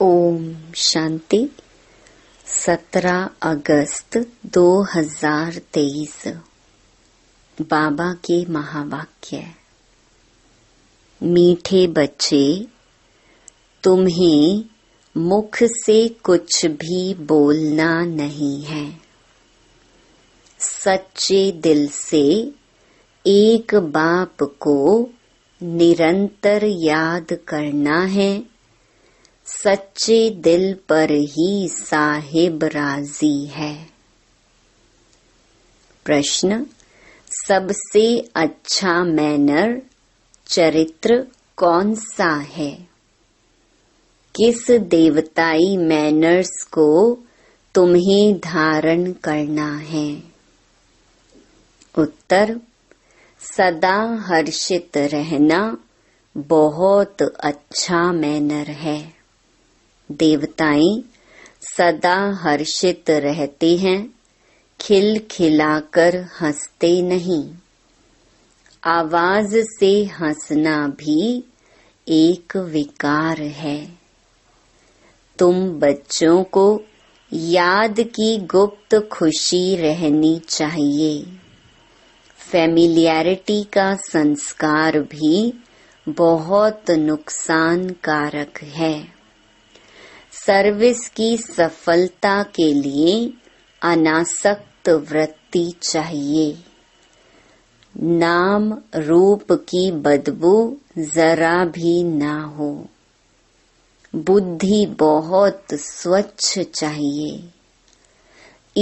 ओम शांति। 17 अगस्त 2023 बाबा के महावाक्य। मीठे बच्चे, तुम्हें मुख से कुछ भी बोलना नहीं है। सच्चे दिल से एक बाप को निरंतर याद करना है। सच्चे दिल पर ही साहिब राजी है। प्रश्न: सबसे अच्छा मैनर चरित्र कौन सा है? किस देवताई मैनर्स को तुम्हें धारण करना है? उत्तर: सदा हर्षित रहना बहुत अच्छा मैनर है। देवताएं सदा हर्षित रहते हैं, खिलखिलाकर हंसते नहीं। आवाज से हंसना भी एक विकार है। तुम बच्चों को याद की गुप्त खुशी रहनी चाहिए। फैमिलियरिटी का संस्कार भी बहुत नुकसान कारक है। सर्विस की सफलता के लिए अनासक्त वृत्ति चाहिए। नाम रूप की बदबू जरा भी ना हो। बुद्धि बहुत स्वच्छ चाहिए।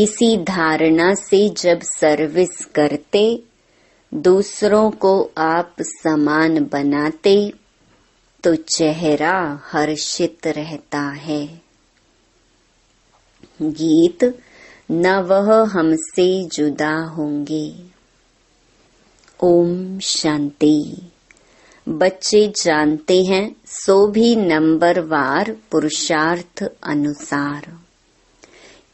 इसी धारणा से जब सर्विस करते, दूसरों को आप समान बनाते, तो चेहरा हर्षित रहता है। गीत: न वह हमसे जुदा होंगे। ओम शांति। बच्चे जानते हैं, सो भी नंबरवार पुरुषार्थ अनुसार।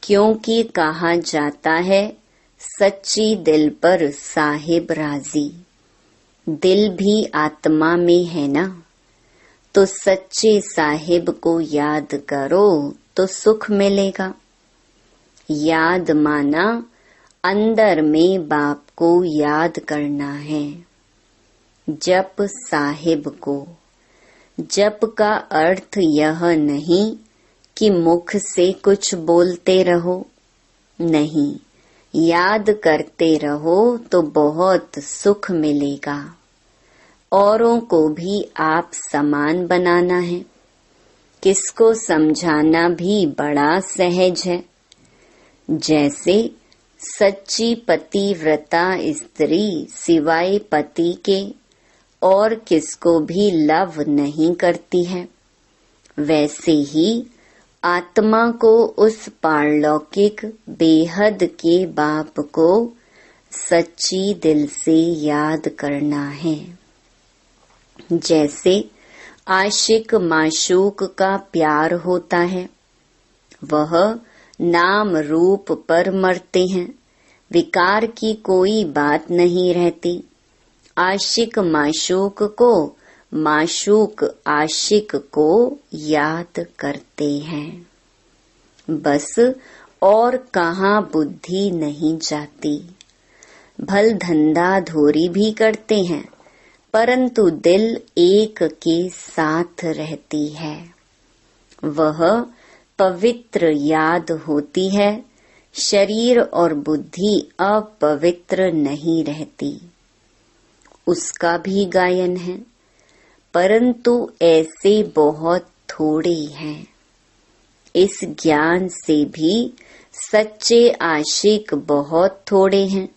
क्योंकि कहा जाता है, सच्ची दिल पर साहिब राजी। दिल भी आत्मा में है ना, तो सच्चे साहिब को याद करो तो सुख मिलेगा। याद माना अंदर में बाप को याद करना है। जप साहिब को। जप का अर्थ यह नहीं कि मुख से कुछ बोलते रहो, नहीं, याद करते रहो तो बहुत सुख मिलेगा। औरों को भी आप समान बनाना है। किसको समझाना भी बड़ा सहज है। जैसे सच्ची पतिव्रता स्त्री सिवाय पति के और किसको भी लव नहीं करती है, वैसे ही आत्मा को उस पारलौकिक बेहद के बाप को सच्ची दिल से याद करना है। जैसे आशिक माशूक का प्यार होता है, वह नाम रूप पर मरते हैं, विकार की कोई बात नहीं रहती। आशिक माशूक को, माशूक आशिक को याद करते हैं। बस और कहाँ बुद्धि नहीं जाती। भल धंधा धोरी भी करते हैं, परंतु दिल एक के साथ रहती है। वह पवित्र याद होती है, शरीर और बुद्धि अपवित्र नहीं रहती। उसका भी गायन है, परंतु ऐसे बहुत थोड़े हैं। इस ज्ञान से भी सच्चे आशिक बहुत थोड़े हैं।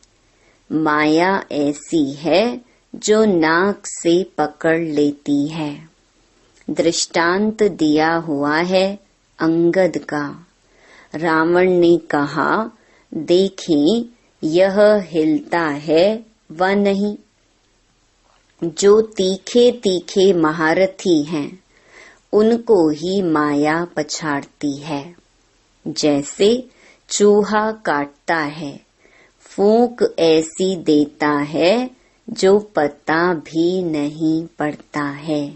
माया ऐसी है जो नाक से पकड़ लेती है। दृष्टांत दिया हुआ है अंगद का। रावण ने कहा, देखें यह हिलता है व नहीं। जो तीखे तीखे महारथी हैं, उनको ही माया पछाड़ती है। जैसे चूहा काटता है, फूंक ऐसी देता है जो पता भी नहीं पड़ता है।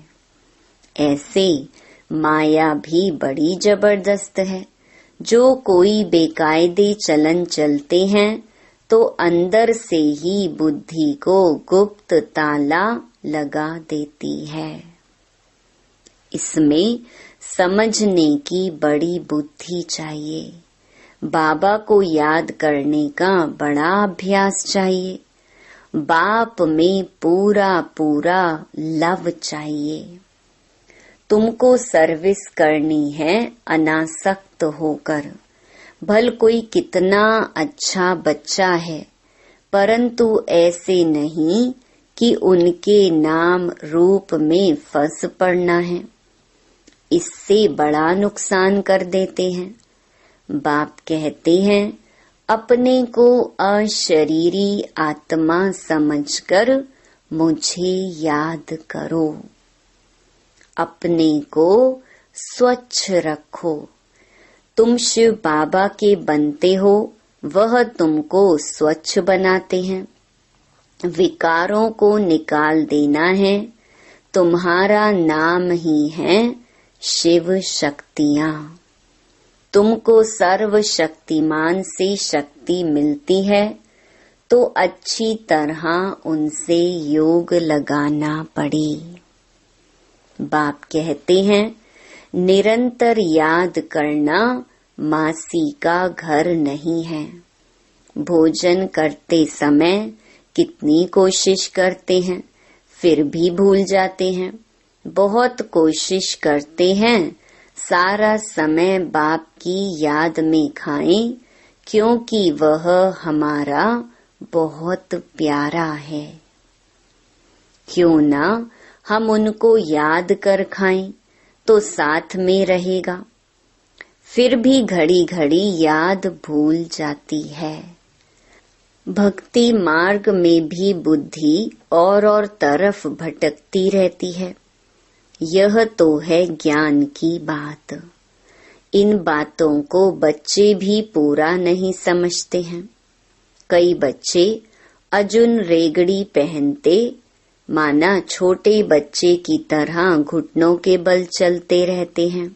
ऐसे माया भी बड़ी जबरदस्त है। जो कोई बेकायदे चलन चलते हैं तो अंदर से ही बुद्धि को गुप्त ताला लगा देती है। इसमें समझने की बड़ी बुद्धि चाहिए। बाबा को याद करने का बड़ा अभ्यास चाहिए। बाप में पूरा पूरा लव चाहिए। तुमको सर्विस करनी है अनासक्त होकर। भल कोई कितना अच्छा बच्चा है, परंतु ऐसे नहीं कि उनके नाम रूप में फंस पड़ना है। इससे बड़ा नुकसान कर देते हैं। बाप कहते हैं, अपने को अशरीरी आत्मा समझकर मुझे याद करो। अपने को स्वच्छ रखो। तुम शिव बाबा के बनते हो, वह तुमको स्वच्छ बनाते हैं। विकारों को निकाल देना है। तुम्हारा नाम ही है शिव शक्तियाँ। तुमको सर्व शक्तिमान से शक्ति मिलती है तो अच्छी तरह उनसे योग लगाना पड़े। बाप कहते हैं, निरंतर याद करना मासी का घर नहीं है। भोजन करते समय कितनी कोशिश करते हैं, फिर भी भूल जाते हैं। बहुत कोशिश करते हैं सारा समय बाप की याद में खाएं, क्योंकि वह हमारा बहुत प्यारा है। क्यों ना हम उनको याद कर खाएं तो साथ में रहेगा। फिर भी घड़ी घड़ी याद भूल जाती है। भक्ति मार्ग में भी बुद्धि और तरफ भटकती रहती है। यह तो है ज्ञान की बात। इन बातों को बच्चे भी पूरा नहीं समझते हैं। कई बच्चे अजुन रेगड़ी पहनते, माना छोटे बच्चे की तरह घुटनों के बल चलते रहते हैं।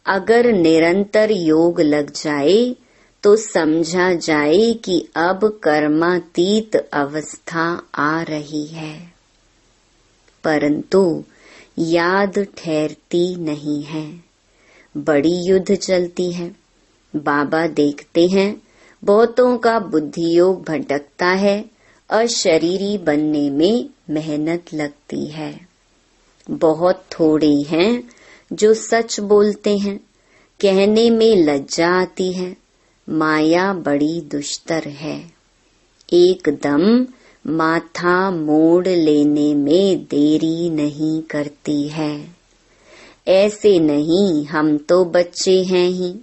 अगर निरंतर योग लग जाए तो समझा जाए कि अब कर्मातीत अवस्था आ रही है, परंतु याद ठहरती नहीं है। बड़ी युद्ध चलती है। बाबा देखते हैं बहुतों का बुद्धि योग भटकता है। अशरीरी बनने में मेहनत लगती है। बहुत थोड़े हैं जो सच बोलते हैं। कहने में लज्जा आती है। माया बड़ी दुष्टर है। एकदम माथा मोड़ लेने में देरी नहीं करती है। ऐसे नहीं, हम तो बच्चे हैं ही।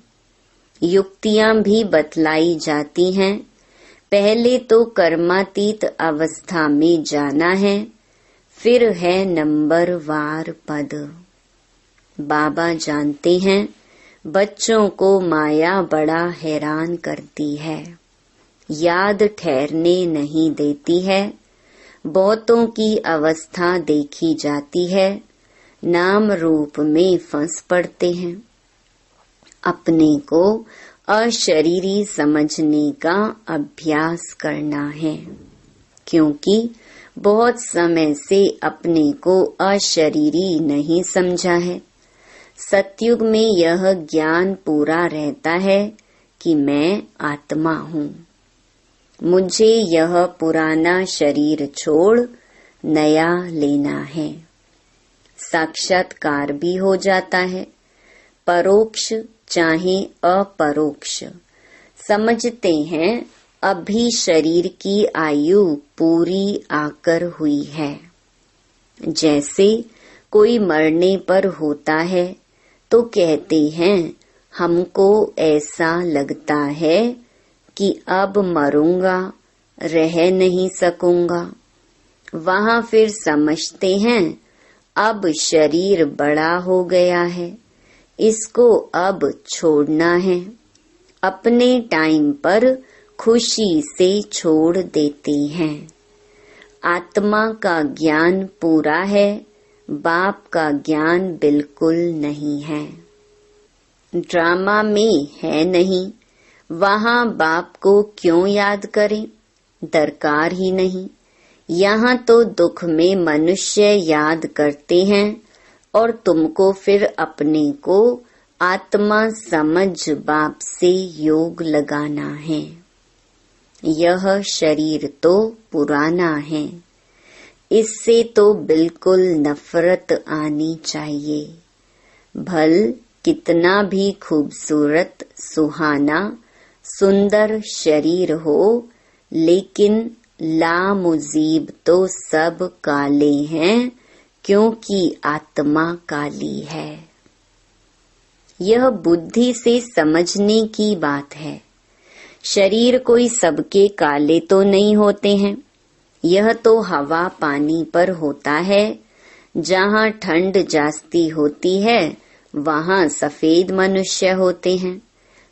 युक्तियां भी बतलाई जाती हैं। पहले तो कर्मातीत अवस्था में जाना है, फिर है नंबरवार पद। बाबा जानते हैं बच्चों को माया बड़ा हैरान करती है। याद ठहरने नहीं देती है। बहुतों की अवस्था देखी जाती है, नाम रूप में फंस पड़ते हैं। अपने को अशरीरी समझने का अभ्यास करना है, क्योंकि बहुत समय से अपने को अशरीरी नहीं समझा है। सतयुग में यह ज्ञान पूरा रहता है कि मैं आत्मा हूँ। मुझे यह पुराना शरीर छोड़ नया लेना है। साक्षात्कार भी हो जाता है, परोक्ष चाहे अपरोक्ष। समझते हैं अभी शरीर की आयु पूरी आकर हुई है। जैसे कोई मरने पर होता है तो कहते हैं हमको ऐसा लगता है कि अब मरूंगा, रह नहीं सकूंगा। वहां फिर समझते हैं अब शरीर बड़ा हो गया है, इसको अब छोड़ना है। अपने टाइम पर खुशी से छोड़ देते हैं। आत्मा का ज्ञान पूरा है, बाप का ज्ञान बिल्कुल नहीं है। ड्रामा में है नहीं, वहाँ बाप को क्यों याद करें, दरकार ही नहीं। यहाँ तो दुख में मनुष्य याद करते हैं और तुमको फिर अपने को आत्मा समझ बाप से योग लगाना है। यह शरीर तो पुराना है, इससे तो बिल्कुल नफरत आनी चाहिए। भल कितना भी खूबसूरत, सुहाना, सुंदर शरीर हो, लेकिन लामुजीब तो सब काले हैं, क्योंकि आत्मा काली है। यह बुद्धि से समझने की बात है। शरीर कोई सबके काले तो नहीं होते हैं। यह तो हवा पानी पर होता है। जहाँ ठंड जास्ती होती है वहाँ सफेद मनुष्य होते हैं।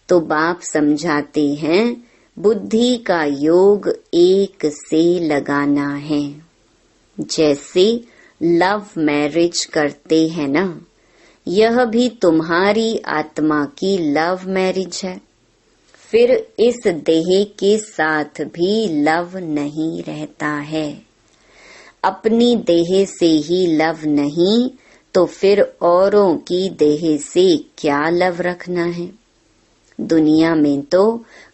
तो बाप समझाते हैं बुद्धि का योग एक से लगाना है। जैसे लव मैरिज करते हैं ना, यह भी तुम्हारी आत्मा की लव मैरिज है। फिर इस देह के साथ भी लव नहीं रहता है। अपनी देह से ही लव नहीं तो फिर औरों की देह से क्या लव रखना है। दुनिया में तो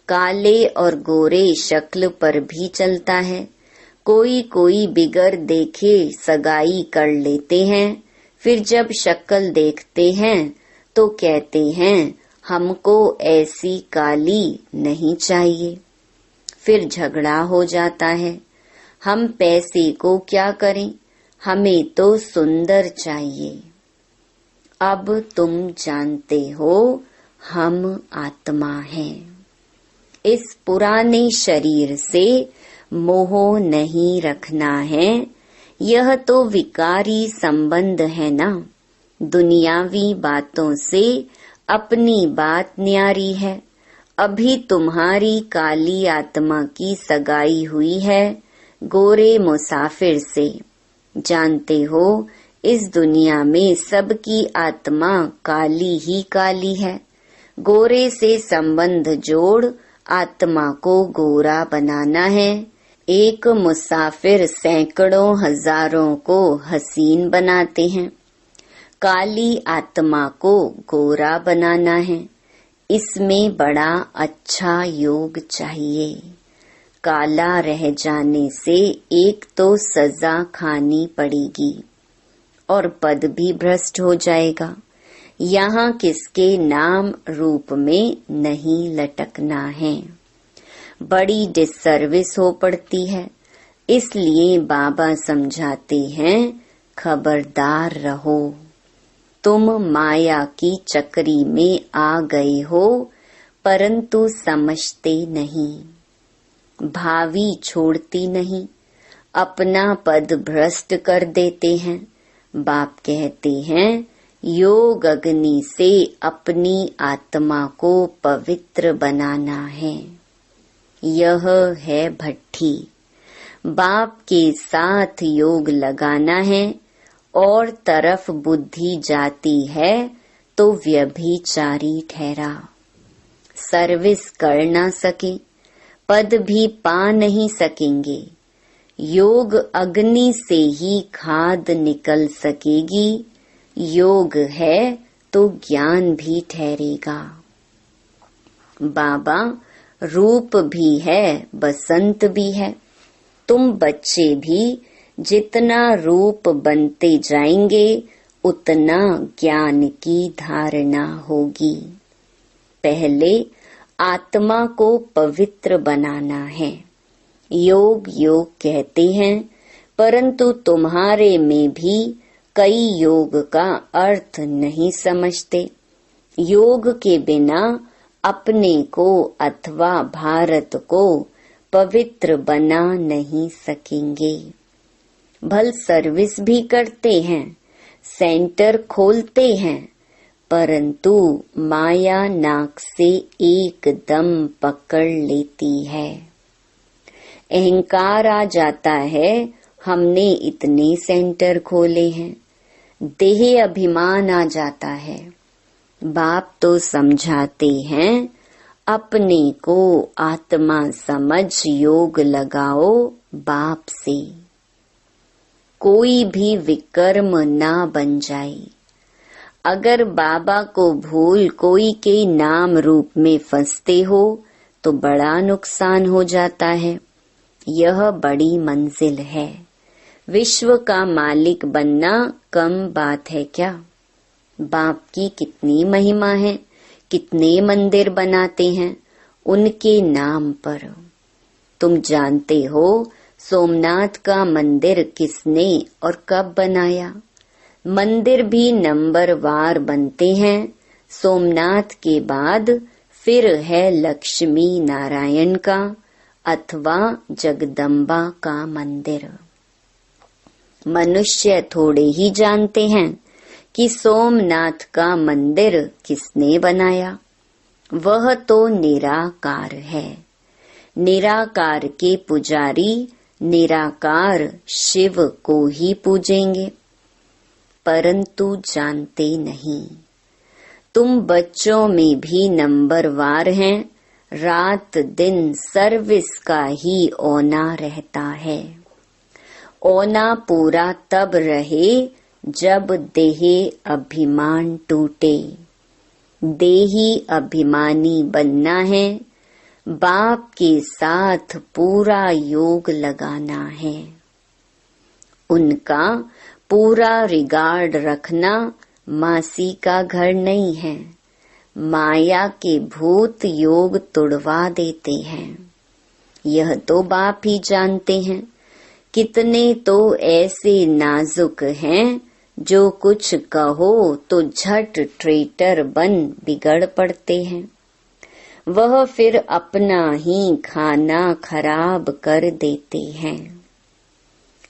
काले और गोरे शक्ल पर भी चलता है। कोई कोई बिगर देखे सगाई कर लेते हैं, फिर जब शक्ल देखते हैं तो कहते हैं हमको ऐसी काली नहीं चाहिए। फिर झगड़ा हो जाता है। हम पैसे को क्या करें, हमें तो सुंदर चाहिए। अब तुम जानते हो हम आत्मा हैं। इस पुराने शरीर से मोह नहीं रखना है। यह तो विकारी संबंध है ना। दुनियावी बातों से अपनी बात न्यारी है। अभी तुम्हारी काली आत्मा की सगाई हुई है गोरे मुसाफिर से। जानते हो इस दुनिया में सबकी आत्मा काली ही काली है। गोरे से संबंध जोड़ आत्मा को गोरा बनाना है। एक मुसाफिर सैकड़ों हजारों को हसीन बनाते हैं। काली आत्मा को गोरा बनाना है। इसमें बड़ा अच्छा योग चाहिए। काला रह जाने से एक तो सजा खानी पड़ेगी और पद भी भ्रष्ट हो जाएगा। यहाँ किसके नाम रूप में नहीं लटकना है। बड़ी डिससर्विस हो पड़ती है। इसलिए बाबा समझाते हैं खबरदार रहो। तुम माया की चक्री में आ गए हो, परंतु समझते नहीं। भावी छोड़ती नहीं, अपना पद भ्रष्ट कर देते हैं। बाप कहते हैं योग अग्नि से अपनी आत्मा को पवित्र बनाना है। यह है भट्ठी। बाप के साथ योग लगाना है और तरफ बुद्धि जाती है तो व्यभिचारी ठहरा। सर्विस कर ना सके, पद भी पा नहीं सकेंगे। योग अग्नि से ही खाद निकल सकेगी। योग है तो ज्ञान भी ठहरेगा। बाबा रूप भी है, बसंत भी है। तुम बच्चे भी जितना रूप बनते जाएंगे उतना ज्ञान की धारणा होगी। पहले आत्मा को पवित्र बनाना है। योग योग कहते हैं, परंतु तुम्हारे में भी कई योग का अर्थ नहीं समझते। योग के बिना अपने को अथवा भारत को पवित्र बना नहीं सकेंगे। भल सर्विस भी करते हैं, सेंटर खोलते हैं, परंतु माया नाक से एकदम पकड़ लेती है। अहंकार आ जाता है, हमने इतने सेंटर खोले हैं। देह अभिमान आ जाता है। बाप तो समझाते हैं, अपने को आत्मा समझ योग लगाओ बाप से। कोई भी विकर्म ना बन जाए। अगर बाबा को भूल कोई के नाम रूप में फंसते हो तो बड़ा नुकसान हो जाता है। यह बड़ी मंजिल है। विश्व का मालिक बनना कम बात है क्या? बाप की कितनी महिमा है, कितने मंदिर बनाते हैं उनके नाम पर। तुम जानते हो सोमनाथ का मंदिर किसने और कब बनाया? मंदिर भी नंबरवार बनते हैं। सोमनाथ के बाद फिर है लक्ष्मी नारायण का अथवा जगदम्बा का मंदिर। मनुष्य थोड़े ही जानते हैं कि सोमनाथ का मंदिर किसने बनाया। वह तो निराकार है। निराकार के पुजारी निराकार शिव को ही पूजेंगे, परंतु जानते नहीं। तुम बच्चों में भी नंबरवार हैं। रात दिन सर्विस का ही औना रहता है। औना पूरा तब रहे जब देह अभिमान टूटे। देही अभिमानी बनना है। बाप के साथ पूरा योग लगाना है। उनका पूरा रिगार्ड रखना मासी का घर नहीं है। माया के भूत योग तुड़वा देते हैं। यह तो बाप ही जानते हैं। कितने तो ऐसे नाजुक हैं जो कुछ कहो तो झट ट्रेटर बन बिगड़ पड़ते हैं। वह फिर अपना ही खाना खराब कर देते हैं।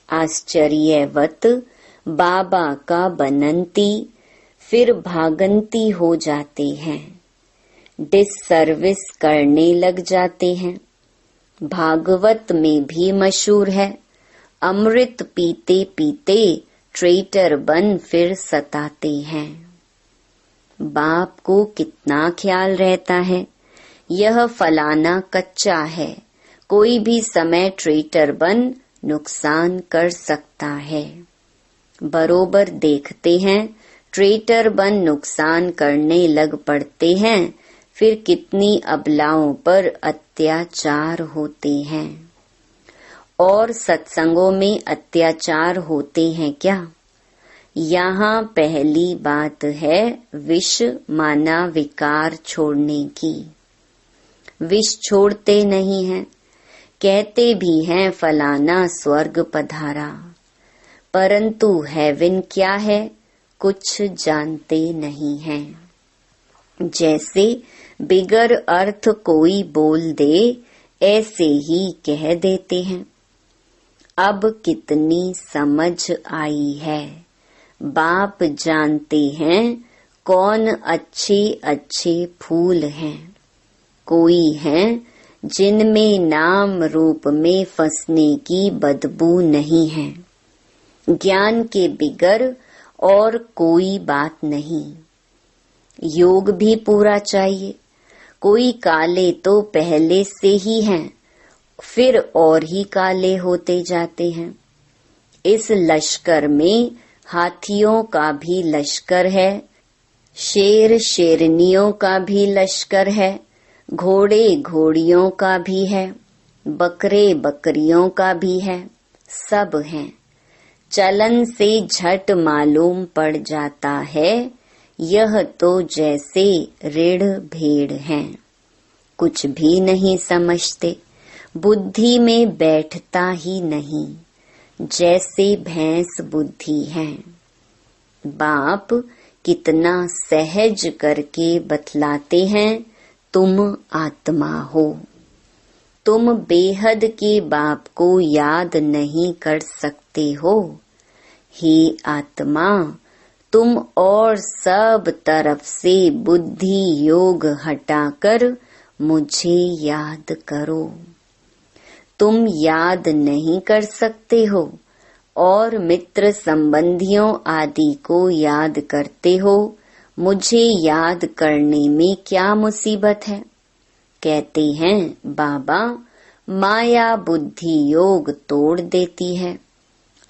आश्चर्यवत बाबा का बनंती फिर भागंती हो जाते हैं। डिससर्विस करने लग जाते हैं। भागवत में भी मशहूर है, अमृत पीते पीते ट्रेटर बन फिर सताते हैं। बाप को कितना ख्याल रहता है, यह फलाना कच्चा है, कोई भी समय ट्रेटर बन नुकसान कर सकता है। बरोबर देखते हैं, ट्रेटर बन नुकसान करने लग पड़ते हैं, फिर कितनी अबलाओं पर अत्याचार होते हैं। और सत्संगों में अत्याचार होते हैं क्या? यहाँ पहली बात है विष माना विकार छोड़ने की। विष छोड़ते नहीं हैं। कहते भी हैं फलाना स्वर्ग पधारा, परंतु हेवन क्या है कुछ जानते नहीं हैं। जैसे बिगर अर्थ कोई बोल दे ऐसे ही कह देते हैं। अब कितनी समझ आई है। बाप जानते हैं कौन अच्छे अच्छे फूल हैं। कोई हैं जिनमें नाम रूप में फंसने की बदबू नहीं है। ज्ञान के बिगर और कोई बात नहीं। योग भी पूरा चाहिए। कोई काले तो पहले से ही हैं, फिर और ही काले होते जाते हैं। इस लश्कर में हाथियों का भी लश्कर है, शेर शेरनियों का भी लश्कर है, घोड़े घोड़ियों का भी है, बकरे बकरियों का भी है, सब हैं। चलन से झट मालूम पड़ जाता है, यह तो जैसे रीढ़ भेड़ हैं। कुछ भी नहीं समझते, बुद्धि में बैठता ही नहीं, जैसे भैंस बुद्धि है। बाप कितना सहज करके बतलाते हैं, तुम आत्मा हो। तुम बेहद के बाप को याद नहीं कर सकते हो। हे आत्मा, तुम और सब तरफ से बुद्धि योग हटाकर मुझे याद करो। तुम याद नहीं कर सकते हो, और मित्र संबंधियों आदि को याद करते हो, मुझे याद करने में क्या मुसीबत है। कहते हैं बाबा, माया बुद्धि योग तोड़ देती है।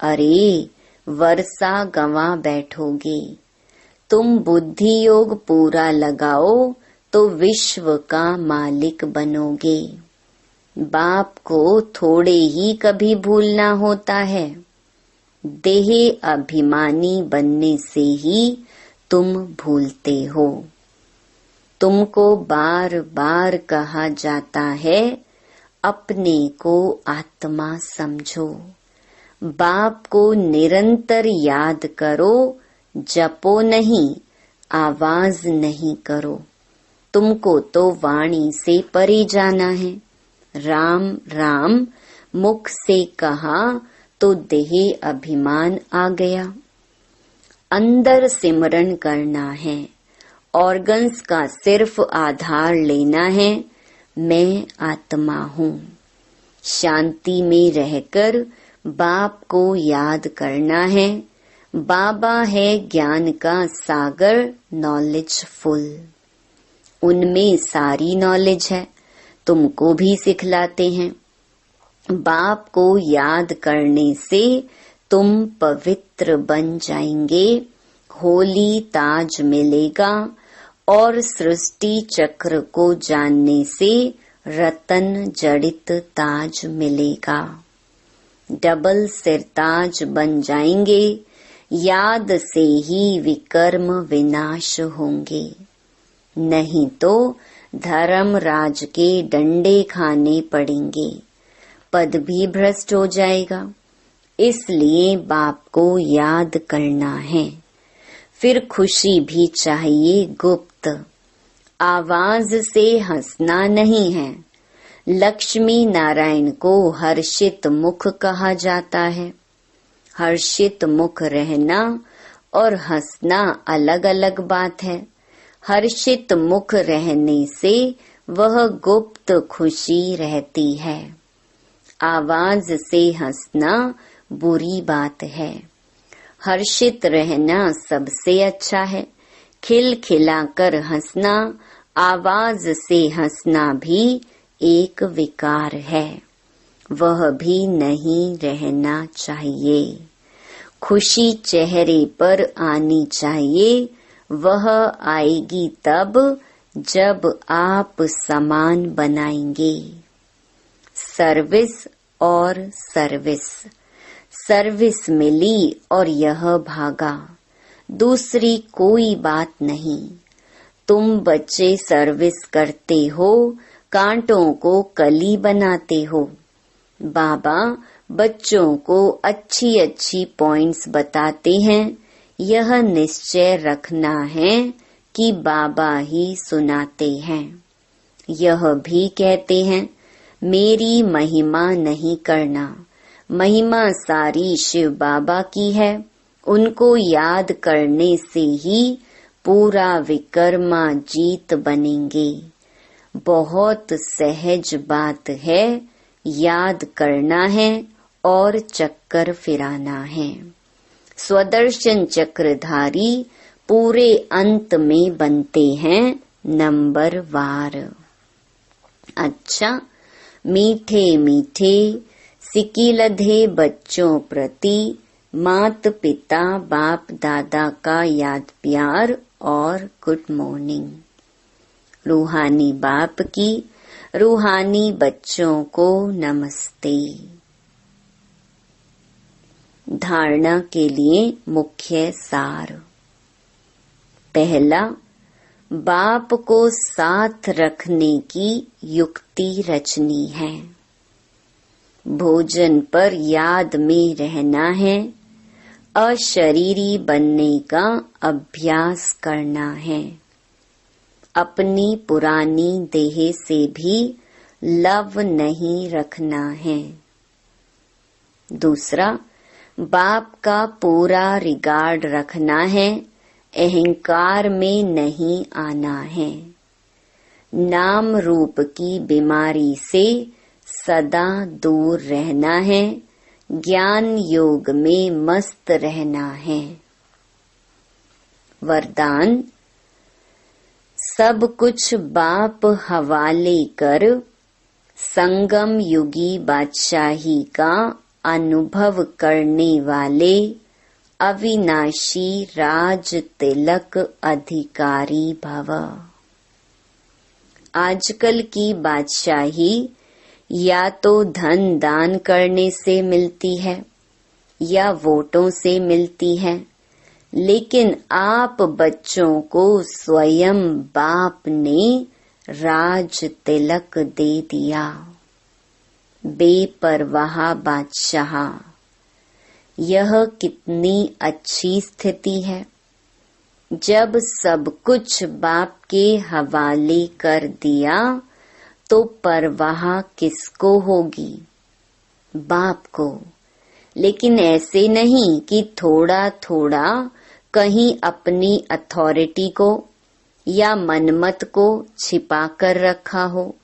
अरे वर्षा गंवा बैठोगे, तुम बुद्धि योग पूरा लगाओ तो विश्व का मालिक बनोगे। बाप को थोड़े ही कभी भूलना होता है। देह अभिमानी बनने से ही तुम भूलते हो। तुमको बार बार कहा जाता है अपने को आत्मा समझो। बाप को निरंतर याद करो, जपो नहीं, आवाज नहीं करो। तुमको तो वाणी से परे जाना है। राम राम मुख से कहा तो देह अभिमान आ गया। अंदर सिमरन करना है, ऑर्गन्स का सिर्फ आधार लेना है। मैं आत्मा हूँ। शांति में रहकर बाप को याद करना है। बाबा है ज्ञान का सागर, नॉलेजफुल। उनमें सारी नॉलेज है, तुमको भी सिखलाते हैं। बाप को याद करने से तुम पवित्र बन जाएंगे, होली ताज मिलेगा और सृष्टि चक्र को जानने से रतन जड़ित ताज मिलेगा। डबल सिरताज बन जाएंगे, याद से ही विकर्म विनाश होंगे। नहीं तो धर्मराज के डंडे खाने पड़ेंगे, पद भी भ्रष्ट हो जाएगा। इसलिए बाप को याद करना है। फिर खुशी भी चाहिए गुप्त, आवाज से हंसना नहीं है। लक्ष्मी नारायण को हर्षित मुख कहा जाता है। हर्षित मुख रहना और हंसना अलग अलग बात है। हर्षित मुख रहने से वह गुप्त खुशी रहती है। आवाज से हंसना बुरी बात है। हर्षित रहना सबसे अच्छा है। खिलखिलाकर हंसना, आवाज से हंसना भी एक विकार है। वह भी नहीं रहना चाहिए। खुशी चेहरे पर आनी चाहिए। वह आएगी तब जब आप समान बनाएंगे। सर्विस और सर्विस। सर्विस मिली और यह भागा, दूसरी कोई बात नहीं। तुम बच्चे सर्विस करते हो, कांटों को कली बनाते हो। बाबा बच्चों को अच्छी अच्छी पॉइंट्स बताते हैं। यह निश्चय रखना है कि बाबा ही सुनाते हैं। यह भी कहते हैं मेरी महिमा नहीं करना, महिमा सारी शिव बाबा की है। उनको याद करने से ही पूरा विकर्मा जीत बनेंगे। बहुत सहज बात है, याद करना है और चक्कर फिराना है। स्वदर्शन चक्रधारी पूरे अंत में बनते हैं नंबर वार। अच्छा, मीठे मीठे सिकिलधे बच्चों प्रति मात पिता बाप दादा का याद प्यार और गुड मॉर्निंग। रूहानी बाप की रूहानी बच्चों को नमस्ते। धारणा के लिए मुख्य सार। पहला, बाप को साथ रखने की युक्ति रचनी है। भोजन पर याद में रहना है। अशरीरी बनने का अभ्यास करना है। अपनी पुरानी देह से भी लव नहीं रखना है। दूसरा, बाप का पूरा रिगार्ड रखना है। अहंकार में नहीं आना है। नाम रूप की बीमारी से सदा दूर रहना है। ज्ञान योग में मस्त रहना है। वरदान, सब कुछ बाप हवाले कर संगम युगी बादशाही का अनुभव करने वाले अविनाशी राज तिलक अधिकारी भव। आजकल की बादशाही या तो धन दान करने से मिलती है या वोटों से मिलती है, लेकिन आप बच्चों को स्वयं बाप ने राज तिलक दे दिया। बेपरवाह बादशाह, यह कितनी अच्छी स्थिति है। जब सब कुछ बाप के हवाले कर दिया तो परवाह किसको होगी? बाप को। लेकिन ऐसे नहीं कि थोड़ा थोड़ा कहीं अपनी अथॉरिटी को या मनमत को छिपा कर रखा हो।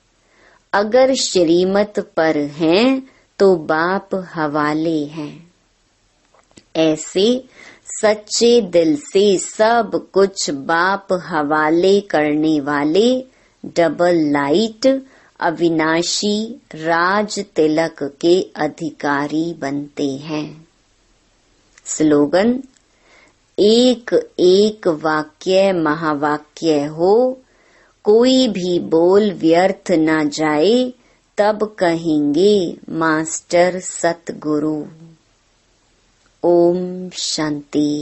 अगर श्रीमत पर हैं तो बाप हवाले हैं। ऐसे सच्चे दिल से सब कुछ बाप हवाले करने वाले डबल लाइट अविनाशी राज तिलक के अधिकारी बनते हैं। स्लोगन, एक एक वाक्य महावाक्य हो, कोई भी बोल व्यर्थ न जाए, तब कहेंगे मास्टर सतगुरु। ओम शांति।